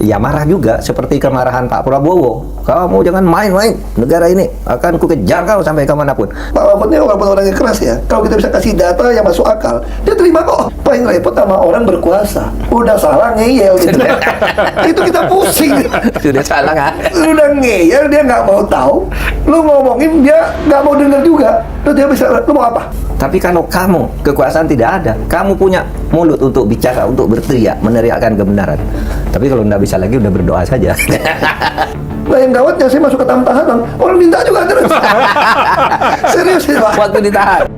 ya marah juga seperti kemarahan Pak Prabowo. Kamu jangan main-main negara ini, akan ku kejar kau sampai kemanapun. Pak Mahfud ini orang yang keras ya. Kalau kita bisa kasih data yang masuk akal, dia terima kok. Paling repot sama orang berkuasa. Udah salah ngeyel gitu. Itu kita pusing. Sudah salah nggak? Udah ngeyel, dia nggak mau tahu. Lu ngomongin dia nggak mau dengar juga. Terus dia bisa, lu mau apa? Tapi kalau kamu kekuasaan tidak ada, kamu punya mulut untuk bicara, untuk berteriak, meneriakkan kebenaran. Tapi kalau nggak bisa lagi, udah berdoa saja. Nah, yang gawatnya saya masuk ke tahanan, orang minta juga terus. Serius sih, Pak. Waktu ditahan.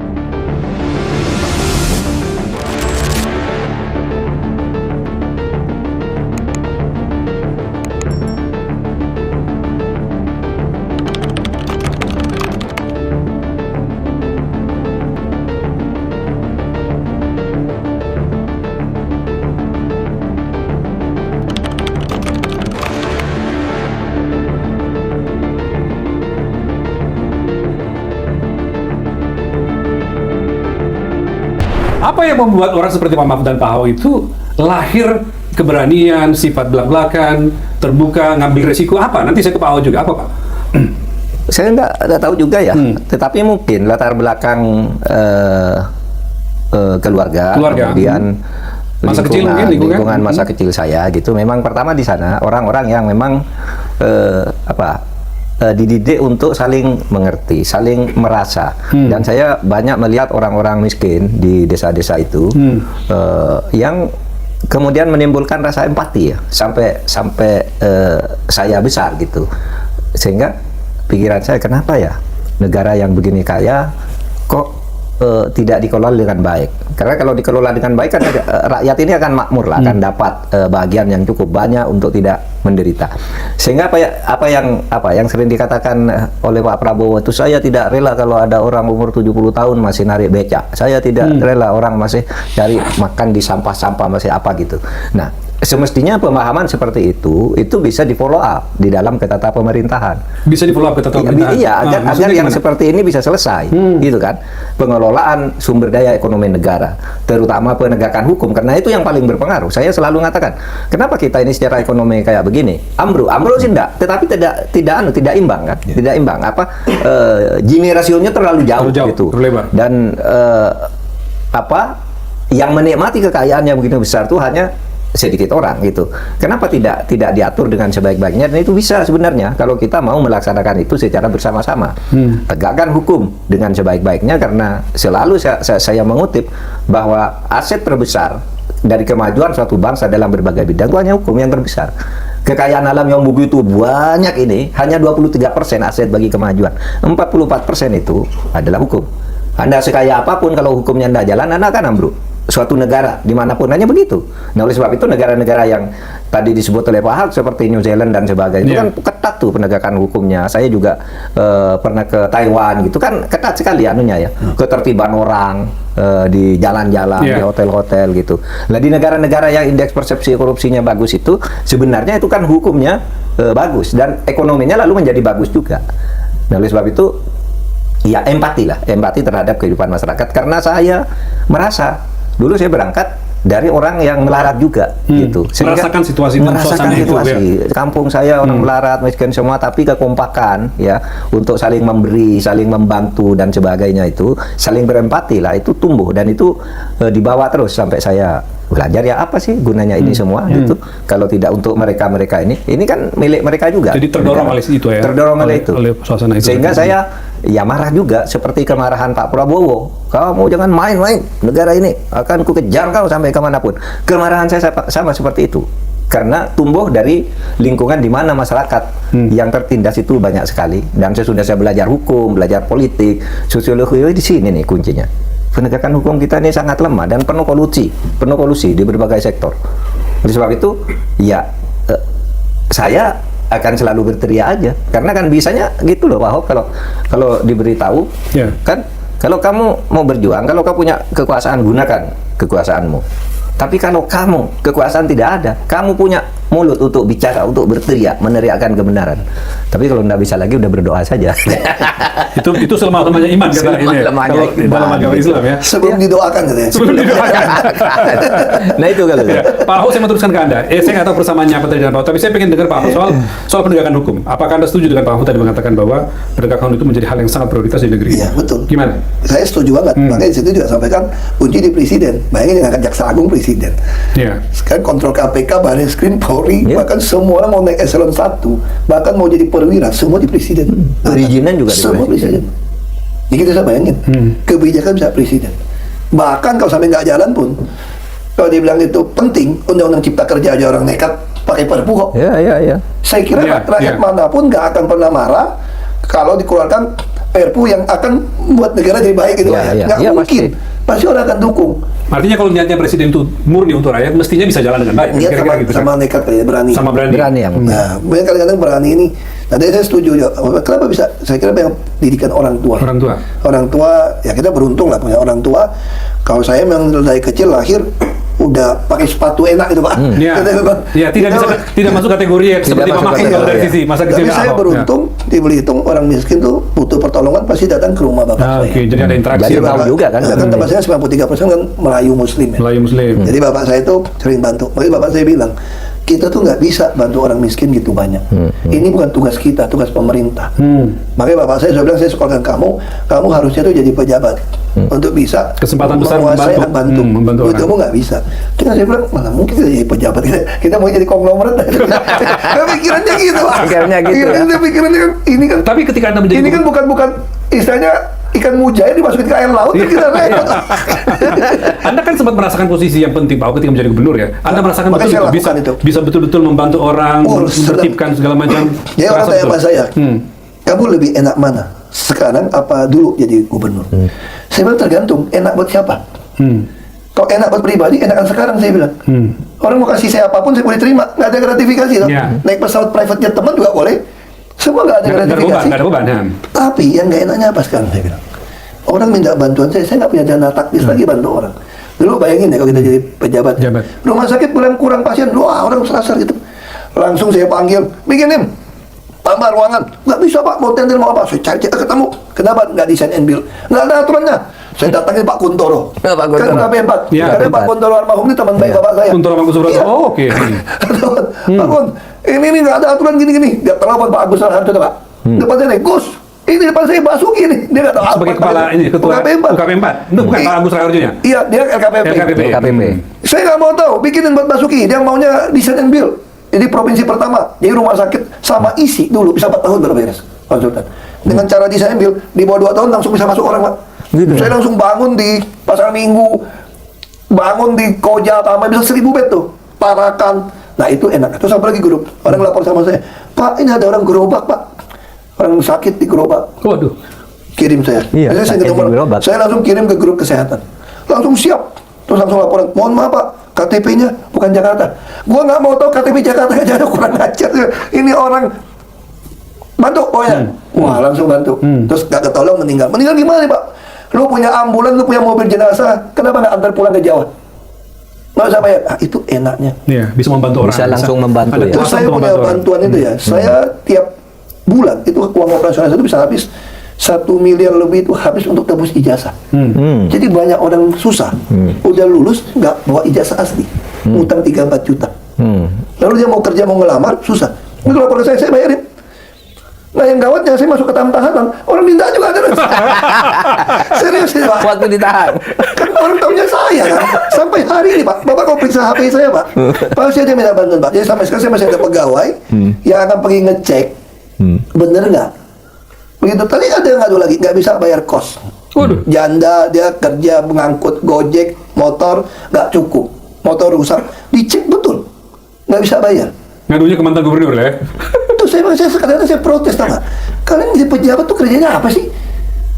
Apa yang membuat orang seperti Pak Mahfud dan Pak Ahok itu lahir keberanian, sifat belak-belakan, terbuka, ngambil resiko apa? Nanti saya ke Pak Ahok juga, apa Pak? Saya nggak tahu juga ya, tetapi mungkin latar belakang keluarga, kemudian masa kecil mungkin lingkungan masa kecil saya gitu. Memang pertama di sana orang-orang yang memang dididik untuk saling mengerti, saling merasa. Dan saya banyak melihat orang-orang miskin di desa-desa itu yang kemudian menimbulkan rasa empati ya, sampai saya besar gitu. Sehingga pikiran saya, kenapa ya negara yang begini kaya kok tidak dikelola dengan baik? Karena kalau dikelola dengan baik kan rakyat ini akan makmur lah, akan dapat bagian yang cukup banyak untuk tidak menderita. Sehingga apa yang sering dikatakan oleh Pak Prabowo itu, saya tidak rela kalau ada orang umur 70 tahun masih narik becak. Saya tidak rela orang masih cari makan di sampah-sampah, masih apa gitu. Nah, semestinya pemahaman seperti itu bisa di follow up di dalam ketata pemerintahan. Bisa di follow up ketata pemerintahan? Iya, agar yang seperti ini bisa selesai, gitu kan. Pengelolaan sumber daya ekonomi negara, terutama penegakan hukum, karena itu yang paling berpengaruh. Saya selalu mengatakan, kenapa kita ini secara ekonomi kayak begini? Ambruk sih enggak, tetapi tidak imbang kan? Tidak imbang. Gini rasionya terlalu jauh gitu. Terlebar. Dan yang menikmati kekayaan yang begitu besar itu hanya sedikit orang gitu. Kenapa tidak diatur dengan sebaik-baiknya? Dan itu bisa sebenarnya kalau kita mau melaksanakan itu secara bersama-sama. Tegakkan hukum dengan sebaik-baiknya, karena selalu saya mengutip bahwa aset terbesar dari kemajuan suatu bangsa dalam berbagai bidang itu hanya hukum yang terbesar. Kekayaan alam yang begitu banyak ini hanya 23% aset bagi kemajuan. 44% itu adalah hukum. Anda sekaya apapun kalau hukumnya tidak jalan, Anda akan ambruk. Suatu negara dimanapun hanya begitu. Nah, oleh sebab itu negara-negara yang tadi disebut oleh Pak Ahok seperti New Zealand dan sebagainya itu kan ketat tuh penegakan hukumnya. Saya juga pernah ke Taiwan gitu kan, ketat sekali anunya ya, ketertiban orang di jalan-jalan, di hotel-hotel gitu. Nah, di negara-negara yang indeks persepsi korupsinya bagus itu sebenarnya itu kan hukumnya bagus dan ekonominya lalu menjadi bagus juga. Nah, oleh sebab itu ya empati terhadap kehidupan masyarakat, karena saya merasa dulu saya berangkat dari orang yang melarat juga gitu. Merasakan situasi itu ya. Kampung saya orang melarat, miskin semua, tapi kekompakan ya untuk saling memberi, saling membantu dan sebagainya, itu saling berempati lah, itu tumbuh dan itu dibawa terus sampai saya belajar ya apa sih gunanya ini semua gitu. Kalau tidak untuk mereka ini kan milik mereka juga. Jadi terdorong oleh itu ya. Terdorong oleh itu. Oleh suasana itu. Sehingga saya ya marah juga seperti kemarahan Pak Prabowo. Kamu jangan main-main negara ini, akan ku kejar kau sampai kemanapun. Kemarahan saya sama seperti itu. Karena tumbuh dari lingkungan di mana masyarakat yang tertindas itu banyak sekali. Dan sesudah saya belajar hukum, belajar politik, sosiologi, di sini nih kuncinya. Penegakan hukum kita ini sangat lemah dan penuh kolusi di berbagai sektor. Oleh sebab itu, ya saya akan selalu berteriak aja, karena kan bisanya gitu loh Pak Ahok, kalau diberitahu kan, kalau kamu mau berjuang, kalau kamu punya kekuasaan, gunakan kekuasaanmu. Tapi kalau kamu kekuasaan tidak ada, kamu punya mulut untuk bicara, untuk berteriak, meneriakkan kebenaran. Tapi kalau nggak bisa lagi, udah berdoa saja. Itu selemah-lemahnya iman kata ini. Selemah-lemahnya Kalau iman. dalam agama Islam ya. Sebelum didoakan katanya. Sebelum didoakan. Nah itu kalau Ya, Pak Ahok, saya mau teruskan ke Anda. Saya nggak tahu persamaannya apa tadi dengan Pak Ahok, tapi saya pengen dengar Pak Ahok soal penegakan hukum. Apakah Anda setuju dengan Pak Ahok tadi mengatakan bahwa penegakan hukum itu menjadi hal yang sangat prioritas di negeri? Iya, betul. Gimana? Saya setuju banget. Makanya di situ juga sampaikan kunci di presiden. Bayangin dengan Jaksa Agung presiden. Iya. Sekarang kontrol KPK, Barreskrim, Polri, Iya. bahkan semua orang mau naik eselon 1, bahkan mau jadi perwira, semua di presiden. Perizinan juga di semua presiden. Jadi kita bisa bayangin, kebijakan bisa presiden. Bahkan kalau sampai nggak jalan pun, kalau dibilang itu penting, undang-undang cipta kerja aja orang nekat pakai perpu kok. Ya. Saya kira Iya, rakyat iya. manapun nggak akan pernah marah kalau dikeluarkan perpu yang akan membuat negara jadi baik gitu Iya, ya. iya. Nggak Iya, mungkin. Pasti orang akan dukung. Artinya kalau niatnya presiden itu murni untuk rakyat, mestinya bisa jalan dengan baik. Niat sama, Kira-kira gitu kan? sama nekat kayak berani. Sama berani. Berani yang Nah, banyak kadang-kadang berani ini. Nah, dari saya setuju ya. Kenapa bisa? Saya kira yang didikan orang tua. Orang tua. Orang tua, ya kita beruntung lah punya orang tua. Kalau saya memang dari kecil lahir udah pakai sepatu enak gitu Pak. Iya. Kita memang- Ya, tidak kita- bisa tidak masuk kategori yang seperti Pak masuk Mahfud kalau kategori, dari ya. sisi masa Tapi kecilnya saya Ahok. beruntung di Belitung orang miskin tuh butuh pertolongan pasti datang ke rumah bapak Ya. saya. Oke, jadi ada interaksi. Jadi tahu juga kan. Kan tempat saya 93% kan Melayu Muslim ya. Melayu Muslim. Jadi bapak saya itu sering bantu. Makanya bapak saya bilang, kita tuh nggak bisa bantu orang miskin gitu banyak. Ini bukan tugas kita, tugas pemerintah. Makanya bapak saya bilang, saya sekolahkan kamu harusnya tuh jadi pejabat untuk bisa Kesempatan besar menguasai membantu. bantu. Membantu Buat orang. kamu nggak bisa. Kita saya bilang, mana mungkin kita jadi pejabat, kita mau jadi konglomerat. Pikirannya gitu Pak. Pikirannya gitu, ya. Pikirannya kan, ini kan Tapi ketika Anda menjadi ini kan bukan istilahnya ikan mujair dimasukin ke air laut kan kita repot. Anda kan sempat merasakan posisi yang penting Pak Ahok ketika menjadi gubernur ya. Anda merasakan Makanya betul saya itu bisa lakukan itu. bisa betul-betul membantu orang, Oh, menertibkan segala macam. Dia orang Terasa tanya betul. sama saya, Hmm. kamu lebih enak mana? Sekarang apa dulu jadi gubernur? Saya bilang tergantung, enak buat siapa? Kalau enak buat pribadi, enakan sekarang saya bilang. Orang mau kasih saya apapun, saya boleh terima. Nggak ada gratifikasi. Toh. Ya. Naik pesawat private jet teman juga boleh. Semua nggak ada Nggak ada beban, gratifikasi. nggak ada beban. Ya. Tapi yang nggak enaknya apa sekarang saya bilang? Orang minta bantuan saya nggak punya dana taktis lagi bantu orang. Dulu bayangin ya kalau kita jadi pejabat. Pejabat. Rumah sakit kurang pasien, wah orang serasar gitu. Langsung saya panggil, bikinin tambah ruangan. Nggak bisa Pak, mau tender mau apa? Saya cari ketemu. Kenapa nggak desain and build? Nggak ada aturannya. Saya datangin Pak Kuntoro. Ya, Pak Kuntoro. Kan KP4. Ya, Karena Pak KP4. Kuntoro almarhum ini teman baik Ya. bapak saya. Kuntoro Mangku Subrata. Iya. Oh, oke. Pak Kun, ini nggak ada aturan gini-gini. Dia telepon Pak Agus Raharjo Pak. Depan saya nih, Gus, ini depan saya Basuki nih. Dia nggak tahu apa. Sebagai kepala ini ketua UKP4. UKP4. Itu bukan Pak Agus Raharjo-nya. Iya, dia LKPP. LKPP. KPP. Saya nggak mau tahu, bikinin buat Basuki. Dia maunya desain and build. Jadi provinsi pertama, jadi rumah sakit sama isi dulu bisa 4 tahun baru beres konsultan. Dengan cara desain and build, di bawah 2 tahun langsung bisa masuk orang Pak. Gitu. Saya langsung bangun di Pasar Minggu, bangun di Koja, Taman, bisa 1000 bed tuh. Parakan. Nah itu enak. Terus apa lagi grup? Orang lapor sama saya, Pak ini ada orang gerobak Pak. Orang sakit di gerobak. Waduh. Kirim saya. Iya, Saya sakit ketemu di orang. gerobak. Saya langsung kirim ke grup kesehatan. Langsung siap. Terus langsung laporan, mohon maaf Pak, KTP-nya bukan Jakarta. Gua nggak mau tahu KTP Jakarta aja, ada kurang ajar. Ini orang bantu, oh ya. Wah langsung bantu. Terus gak ketolong meninggal. Meninggal gimana nih Pak? Lu punya ambulan, lu punya mobil jenazah, kenapa nggak antar pulang ke Jawa? Nggak usah bayar. Ah, itu enaknya. Iya, bisa membantu orang. Bisa langsung membantu Ada ya. Terus kuasa saya untuk punya membantu orang. bantuan itu ya. Saya tiap bulan itu uang operasional itu bisa habis 1 miliar lebih itu habis untuk tebus ijazah. Jadi banyak orang susah, udah lulus nggak bawa ijazah asli, utang 3-4 juta. Lalu dia mau kerja mau ngelamar susah. Itu laporan saya bayarin. Nah yang gawatnya saya masuk ke tahanan, orang minta juga ada. Serius ya Pak. Waktu ditahan. Kan orang tahunya saya kan. Sampai hari ini Pak, Bapak kalau periksa HP saya Pak, pasti ada minta bantuan Pak. Jadi sampai sekarang saya masih ada pegawai yang akan pergi ngecek, bener nggak? Begitu tadi ada yang ngadu lagi, nggak bisa bayar kos. Waduh. Janda dia kerja mengangkut gojek, motor nggak cukup, motor rusak, dicek betul, nggak bisa bayar. Ngadunya ke mantan gubernur lah ya. Itu saya kadang-kadang saya protes tau nggak? Kalian di pejabat tuh kerjanya apa sih?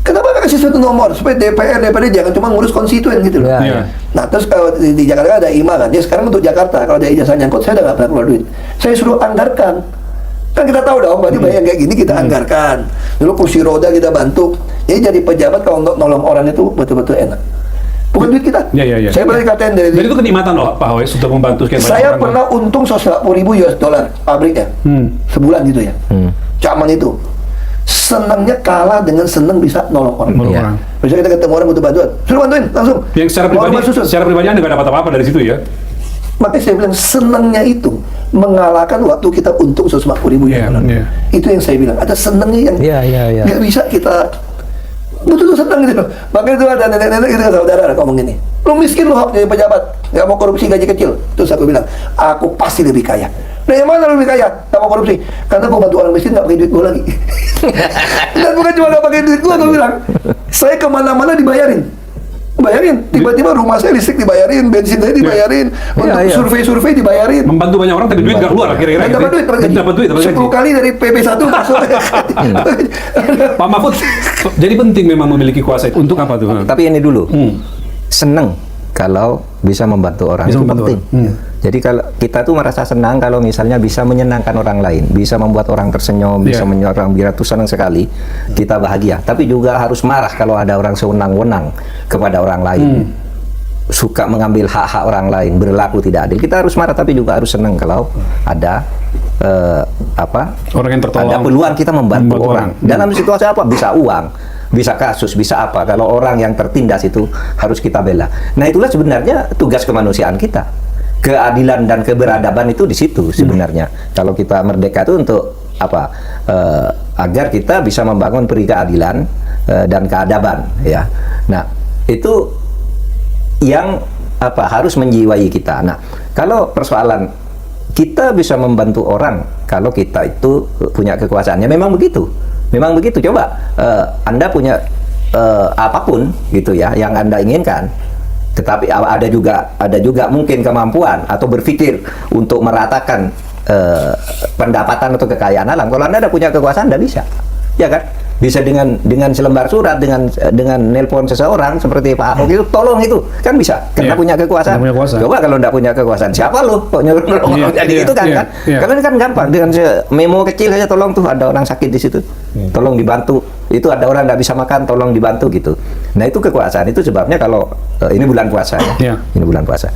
Kenapa nggak kasih satu nomor supaya DPD jangan cuma ngurus konstituen gitu loh? Ya, Iya. Nah terus kalau di Jakarta ada IMA kan, dia sekarang untuk Jakarta kalau ada ijazah nyangkut saya udah nggak pernah keluar duit. Saya suruh anggarkan. Kan kita tahu dong, berarti bayang kayak gini kita anggarkan. Dulu kursi roda kita bantu. Jadi pejabat kalau untuk nolong orang itu betul-betul enak. Bukan duit kita. Iya. Saya pernah dikatain dari Dan itu kenikmatan loh Pak Ahoy sudah membantu sekian banyak saya orang. pernah untung 150.000 US dollar pabriknya sebulan gitu ya. Zaman itu senangnya kalah dengan senang bisa nolong orang. Nolong Iya. orang. Misalnya kita ketemu orang butuh bantuan, suruh bantuin langsung. Yang secara Mau pribadi, rumah susun. secara pribadi Anda nggak dapat apa-apa dari situ ya? Makanya saya bilang senangnya itu mengalahkan waktu kita untung 150.000 US Iya, dollar. iya. Itu yang saya bilang. Ada senangnya yang Iya. nggak bisa kita betul senang gitu loh. Makanya itu ada nenek-nenek gitu saudara ngomong gini, lu miskin lu jadi pejabat, nggak mau korupsi gaji kecil. Terus aku bilang, aku pasti lebih kaya. Nah yang mana lu lebih kaya? Nggak mau korupsi. Karena aku bantu orang miskin nggak pakai duit gua lagi. Dan bukan cuma nggak pakai duit gua bilang, saya kemana-mana dibayarin. Tiba-tiba rumah saya listrik dibayarin, bensin saya dibayarin, untuk Iya. survei dibayarin. Membantu banyak orang tapi duit nggak keluar kira-kira. Dan gitu. dapat duit, Dapat duit. 10 kali dari PB1 masuk. Pak Mahfud, jadi penting memang memiliki kuasa itu. Untuk apa tuh? Tapi ini dulu, seneng kalau bisa membantu orang, Bisa itu membantu penting. Jadi kalau kita tuh merasa senang kalau misalnya bisa menyenangkan orang lain, bisa membuat orang tersenyum, bisa Iya. membuat orang biar tuh senang sekali, kita bahagia. Tapi juga harus marah kalau ada orang sewenang-wenang kepada orang lain, suka mengambil hak-hak orang lain, berlaku tidak adil. Kita harus marah, tapi juga harus senang kalau ada Orang yang tertolong. ada peluang kita membantu Membantu orang. orang. Dalam situasi apa? Bisa uang, bisa kasus, bisa apa. Kalau orang yang tertindas itu harus kita bela. Nah itulah sebenarnya tugas kemanusiaan kita. Keadilan dan keberadaban itu di situ sebenarnya. Kalau kita merdeka itu untuk apa? Agar kita bisa membangun peri keadilan dan keadaban, ya. Nah itu yang harus menjiwai kita. Nah kalau persoalan kita bisa membantu orang kalau kita itu punya kekuasaannya, memang begitu. Coba Anda punya apapun gitu ya yang Anda inginkan, tetapi ada juga mungkin kemampuan atau berpikir untuk meratakan pendapatan atau kekayaan alam. Kalau Anda ada punya kekuasaan, Anda bisa, ya kan? Bisa dengan selembar surat, dengan nelpon seseorang seperti Pak Ahok itu, tolong itu kan bisa karena Iya, punya kekuasaan. karena punya kuasa. Coba kalau nggak punya kekuasaan, siapa lo kok nyuruh Iya, jadi iya, itu kan? iya, iya. Karena ini kan gampang dengan memo kecil saja, tolong tuh ada orang sakit di situ, tolong dibantu. Itu ada orang nggak bisa makan, tolong dibantu gitu. Nah itu kekuasaan. Itu sebabnya kalau ini bulan puasa ya, Iya. ini bulan puasa.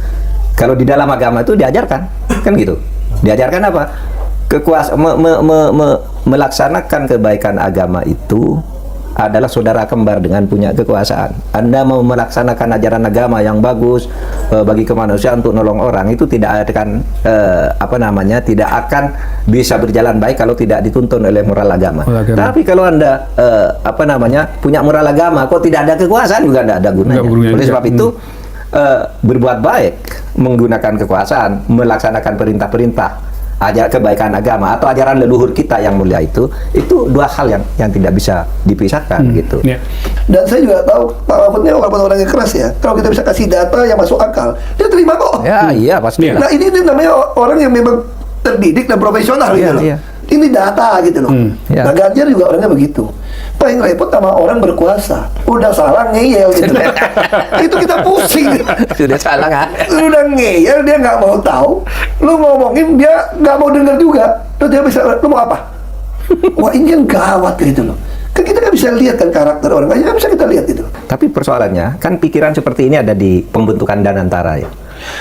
Kalau di dalam agama itu diajarkan kan gitu, diajarkan apa? Melaksanakan kebaikan agama itu adalah saudara kembar dengan punya kekuasaan. Anda mau melaksanakan ajaran agama yang bagus bagi kemanusiaan untuk nolong orang, itu tidak akan tidak akan bisa berjalan baik kalau tidak dituntun oleh moral agama. Tapi kalau Anda punya moral agama kok tidak ada kekuasaan, juga tidak ada gunanya. Oleh sebab itu berbuat baik menggunakan kekuasaan, melaksanakan perintah-perintah kebaikan agama atau ajaran leluhur kita yang mulia itu dua hal yang tidak bisa dipisahkan gitu. Yeah. Dan saya juga tahu Pak Mahfud ini walaupun orangnya keras ya, kalau kita bisa kasih data yang masuk akal, dia terima kok. Ya, iya pasti. Iya. Nah ini namanya orang yang memang terdidik dan profesional gitu loh. Iya. Ini data gitu loh. Iya. Nah Ganjar juga orangnya begitu. Paling repot sama orang berkuasa, udah salah ngeyel gitu. Itu kita pusing. Sudah salah kan? Udah ngeyel, dia nggak mau tahu. Lu ngomongin dia nggak mau dengar juga. Terus dia bisa, lu mau apa? Wah ini yang gawat gitu loh. Kan kita nggak bisa lihat kan karakter orang, nggak bisa kita lihat itu. Tapi persoalannya kan pikiran seperti ini ada di pembentukan Danantara ya.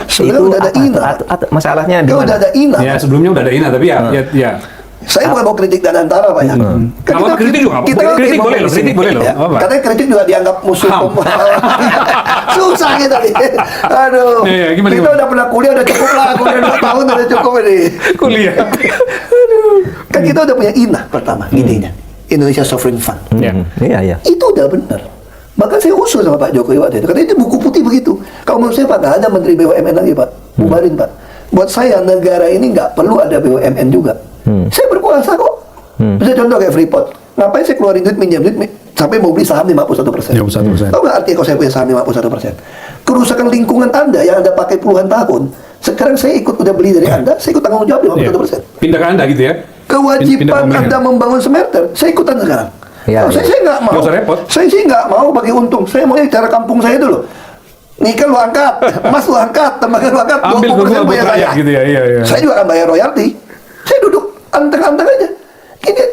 Sebenarnya udah ada INA. Masalahnya di Dia mana? udah ada INA. Ya sebelumnya udah ada INA tapi ya. Saya bukan mau kritik Danantara Pak ya. Kan Nggak apa-apa, kritik juga nggak apa-apa. Kritik boleh loh, kritik boleh loh. Ya, Nggak apa-apa. katanya kritik juga dianggap musuh Ham. susah gitu nih. Aduh. Iya, gimana, Kita gimana? udah pernah kuliah, udah cukup lah. Kuliah 2 tahun udah cukup ini. Kuliah. Kan kita udah punya INA pertama, idenya. Indonesia Sovereign Fund. Ya. Iya. Itu udah benar. Bahkan saya usul sama Pak Jokowi waktu itu. Katanya itu buku putih begitu. Kalau menurut saya Pak, nggak ada Menteri BUMN lagi Pak. Bubarin Pak. Buat saya negara ini nggak perlu ada BUMN juga. Saya berkuasa kok. Bisa contoh kayak Freeport. Ngapain saya keluarin duit, minjam duit, sampai mau beli saham 51%. 51%. Tahu nggak artinya kalau saya punya saham 51%? Kerusakan lingkungan Anda yang Anda pakai puluhan tahun, sekarang saya ikut udah beli dari Anda, saya ikut tanggung jawab 51%. Pindah ke Anda gitu ya. Kewajiban Pindah ke Anda membangun smelter, saya ikutan sekarang. Ya, Kalau ya. saya nggak mau. Nggak usah repot. Saya sih nggak mau bagi untung. Saya maunya cara kampung saya dulu. Nikel lu angkat, emas lu angkat, tembaga lu angkat, Ambil 20% buat bayar rakyat saya. gitu ya, iya. Saya juga akan bayar royalti. Saya duduk anteng-anteng aja.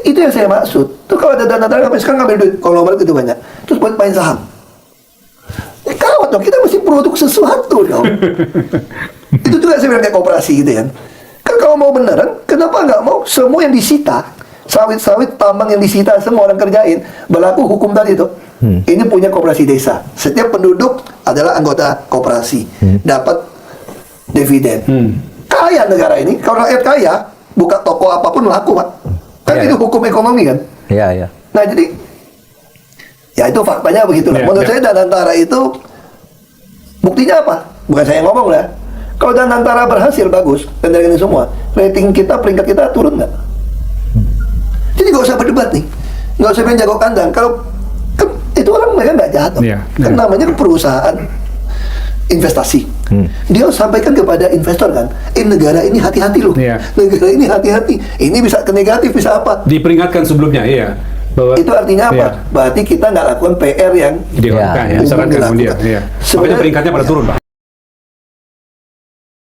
Itu yang saya maksud. Tuh kalau ada dana-dana sampai sekarang ngambil duit konglomerat itu banyak. Terus buat main saham. Kawat dong, kita mesti produk sesuatu dong. Itu juga sebenarnya kayak koperasi gitu kan. Kan kalau mau beneran, kenapa nggak mau semua yang disita, sawit-sawit tambang yang disita semua orang kerjain, berlaku hukum tadi itu. Ini punya koperasi desa. Setiap penduduk adalah anggota koperasi, dapat dividen. Kaya negara ini, kalau rakyat kaya, buka toko apapun laku, Pak. Kan Iya, itu iya. hukum ekonomi kan. Iya, iya. Nah jadi, ya itu faktanya begitulah. Iya, Menurut iya. saya Danantara itu buktinya apa? Bukan saya yang ngomong lah. Kalau Danantara berhasil bagus dan dari ini semua, rating kita, peringkat kita turun nggak? Jadi nggak usah berdebat nih, nggak usah main jago kandang. Kalau kan, itu orang mereka nggak jahat, loh. Iya, Kan iya. namanya perusahaan investasi. Dia harus sampaikan kepada investor kan, negara ini hati-hati loh, Iya. negara ini hati-hati. Ini bisa ke negatif, bisa apa? Diperingatkan sebelumnya, iya. Bahwa Itu artinya apa? Iya. Berarti kita nggak lakukan PR yang Dilakukan, Iya, ya, disarankan dilakukan. kemudian. Iya. Makanya Sebenarnya- peringkatnya pada turun, Pak.